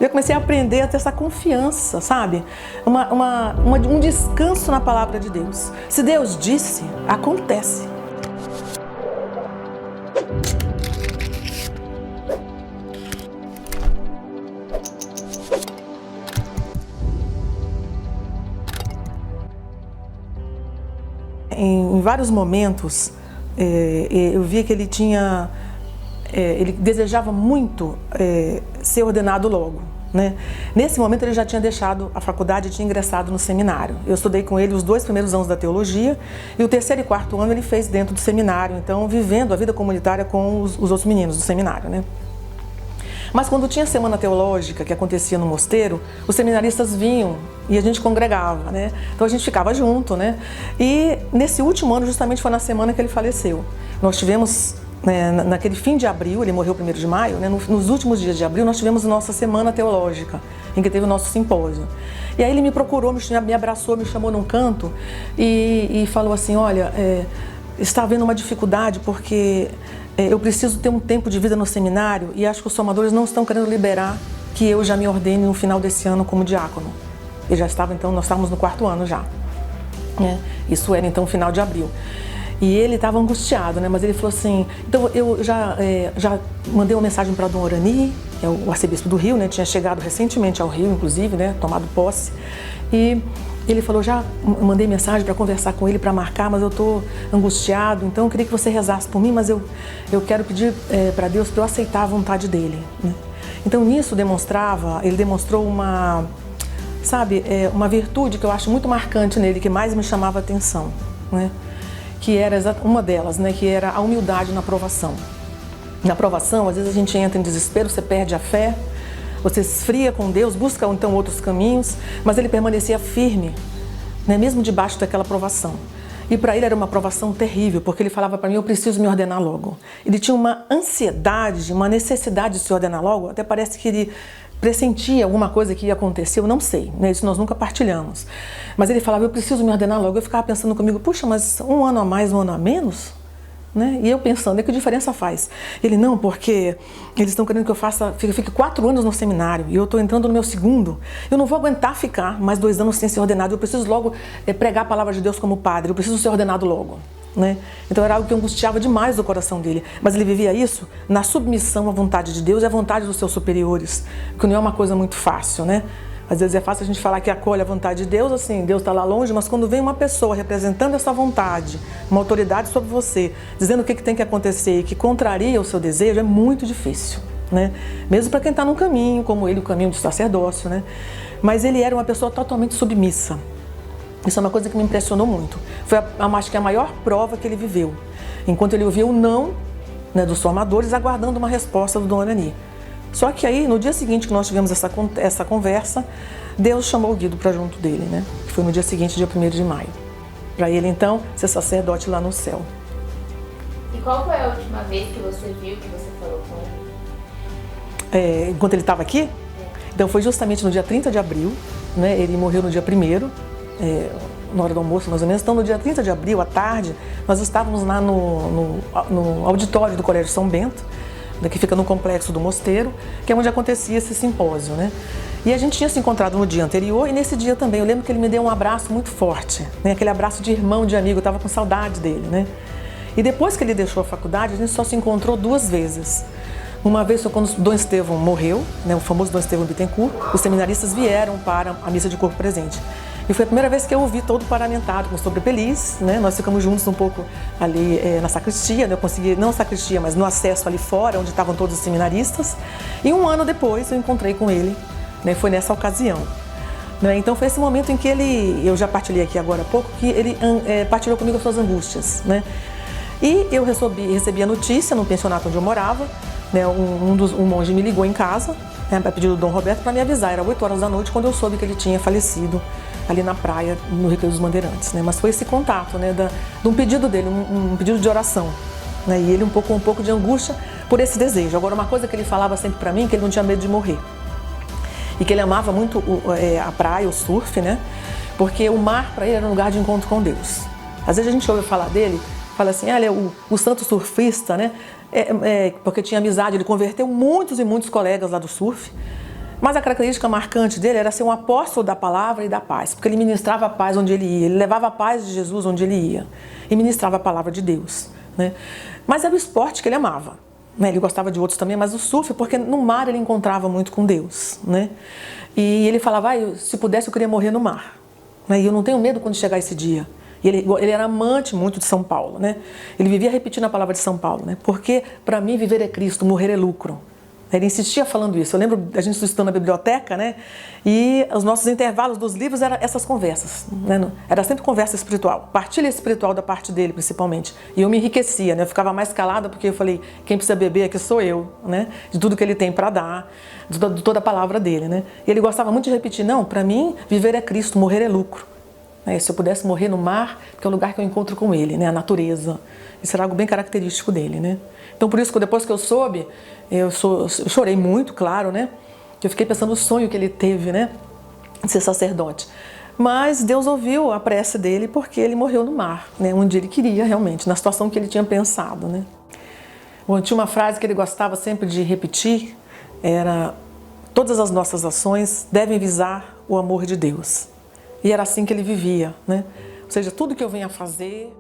Eu comecei a aprender a ter essa confiança, sabe? Um descanso na palavra de Deus. Se Deus disse, acontece. Em vários momentos, eu via que ele tinha... ele desejava muito ser ordenado logo, né? Nesse momento ele já tinha deixado a faculdade e tinha ingressado no seminário. Eu estudei com ele os 2 primeiros anos da teologia e o 3º e 4º ano ele fez dentro do seminário, então vivendo a vida comunitária com os outros meninos do seminário, né? Mas quando tinha semana teológica que acontecia no mosteiro, os seminaristas vinham e a gente congregava, né? Então a gente ficava junto, né? E nesse último ano justamente foi na semana que ele faleceu. Nós tivemos... naquele fim de abril, ele morreu 1º de maio, né? Nos últimos dias de abril nós tivemos nossa semana teológica, em que teve o nosso simpósio. E aí ele me procurou, me abraçou, me chamou num canto e falou assim, olha, está havendo uma dificuldade porque eu preciso ter um tempo de vida no seminário e acho que os formadores não estão querendo liberar que eu já me ordene no final desse ano como diácono. Ele já estava, então, nós estávamos no 4º ano já, né? Isso era então final de abril. E ele estava angustiado, né? Mas ele falou assim, então eu já mandei uma mensagem para Dom Orani, o arcebispo do Rio, né? Tinha chegado recentemente ao Rio, inclusive, né? Tomado posse. E ele falou, já mandei mensagem para conversar com ele, para marcar, mas eu estou angustiado, então eu queria que você rezasse por mim, mas eu quero pedir para Deus para eu aceitar a vontade dele, né? Então nisso ele demonstrou uma, sabe, uma virtude que eu acho muito marcante nele, que mais me chamava a atenção, né? Que era uma delas, né, que era a humildade na provação. Na provação, às vezes a gente entra em desespero, você perde a fé, você esfria com Deus, busca então outros caminhos, mas ele permanecia firme, né, mesmo debaixo daquela provação. E para ele era uma provação terrível, porque ele falava para mim, eu preciso me ordenar logo. Ele tinha uma ansiedade, uma necessidade de se ordenar logo, até parece que ele pressentia alguma coisa que ia acontecer, eu não sei, né? Isso nós nunca partilhamos. Mas ele falava, eu preciso me ordenar logo. Eu ficava pensando comigo, puxa, mas um ano a mais, um ano a menos? Né? E eu pensando, que diferença faz? Ele, não, porque eles estão querendo que eu fique 4 anos no seminário e eu estou entrando no meu 2º. Eu não vou aguentar ficar mais 2 anos sem ser ordenado, eu preciso logo pregar a palavra de Deus como padre, eu preciso ser ordenado logo. Né? Então era algo que angustiava demais o coração dele, mas ele vivia isso na submissão à vontade de Deus e à vontade dos seus superiores, que não é uma coisa muito fácil, né? Às vezes é fácil a gente falar que acolhe a vontade de Deus, assim, Deus está lá longe, mas quando vem uma pessoa representando essa vontade, uma autoridade sobre você, dizendo o que tem que acontecer e que contraria o seu desejo, é muito difícil, né? Mesmo para quem está num caminho, como ele, o caminho do sacerdócio, né? Mas ele era uma pessoa totalmente submissa. Isso é uma coisa que me impressionou muito. Foi, acho que a maior prova que ele viveu. Enquanto ele ouvia o não, né, dos formadores, aguardando uma resposta do Dom Orani. Só que aí, no dia seguinte que nós tivemos essa conversa, Deus chamou o Guido para junto dele, né? Que foi no dia seguinte, dia 1º de maio. Para ele, então, ser sacerdote lá no céu. E qual foi a última vez que você viu, que você falou com ele? Enquanto ele estava aqui? Então, foi justamente no dia 30 de abril, né? Ele morreu no dia 1º. Na hora do almoço, mais ou menos. Então, no dia 30 de abril, à tarde, nós estávamos lá no auditório do Colégio São Bento, que fica no complexo do mosteiro, que é onde acontecia esse simpósio, né? E a gente tinha se encontrado no dia anterior e nesse dia também. Eu lembro que ele me deu um abraço muito forte, né? Aquele abraço de irmão, de amigo, eu estava com saudade dele, né? E depois que ele deixou a faculdade, a gente só se encontrou 2 vezes. Uma vez foi quando o Dom Estevão morreu, né? O famoso Dom Estevão Bittencourt, os seminaristas vieram para a missa de corpo presente. E foi a primeira vez que eu o vi todo paramentado, com sobrepeliz, né? Nós ficamos juntos um pouco ali na sacristia, né? Eu consegui, não sacristia, mas no acesso ali fora, onde estavam todos os seminaristas. E 1 ano depois eu encontrei com ele, né? Foi nessa ocasião. Né? Então foi esse momento em que eu já partilhei aqui agora há pouco, que ele partilhou comigo as suas angústias, né? E eu recebi a notícia no pensionato onde eu morava, né? Um monge me ligou em casa, né? A pedido do Dom Roberto, para me avisar. Era 8 horas da noite quando eu soube que ele tinha falecido ali na praia, no Recreio dos Bandeirantes, né? Mas foi esse contato, né, de um pedido dele, um pedido de oração, né? E ele um pouco de angústia por esse desejo. Agora, uma coisa que ele falava sempre para mim, que ele não tinha medo de morrer. E que ele amava muito a praia, o surf, né? Porque o mar para ele era um lugar de encontro com Deus. Às vezes a gente ouve falar dele, fala assim, olha, o santo surfista, né? Porque tinha amizade, ele converteu muitos e muitos colegas lá do surf. Mas a característica marcante dele era ser um apóstolo da palavra e da paz, porque ele ministrava a paz onde ele ia, ele levava a paz de Jesus onde ele ia e ministrava a palavra de Deus, né? Mas era o esporte que ele amava, né? Ele gostava de outros também, mas o surf, porque no mar ele encontrava muito com Deus, né? E ele falava, se pudesse eu queria morrer no mar, né? E eu não tenho medo quando chegar esse dia. E ele era amante muito de São Paulo, né? Ele vivia repetindo a palavra de São Paulo, né? Porque para mim viver é Cristo, morrer é lucro. Ele insistia falando isso. Eu lembro da gente estudando na biblioteca, né? E os nossos intervalos dos livros eram essas conversas, né? Era sempre conversa espiritual, partilha espiritual da parte dele, principalmente. E eu me enriquecia, né? Eu ficava mais calada porque eu falei, quem precisa beber aqui sou eu, né? De tudo que ele tem para dar, de toda a palavra dele, né? E ele gostava muito de repetir, não, para mim viver é Cristo, morrer é lucro. Se eu pudesse morrer no mar, que é o lugar que eu encontro com ele, né? A natureza. Isso era algo bem característico dele, né? Então, por isso que depois que eu soube, eu chorei muito, claro, né? Eu fiquei pensando no sonho que ele teve, né? De ser sacerdote. Mas Deus ouviu a prece dele porque ele morreu no mar, né? Onde ele queria realmente, na situação que ele tinha pensado, né? Bom, tinha uma frase que ele gostava sempre de repetir, era: todas as nossas ações devem visar o amor de Deus. E era assim que ele vivia, né? Ou seja, tudo que eu venha fazer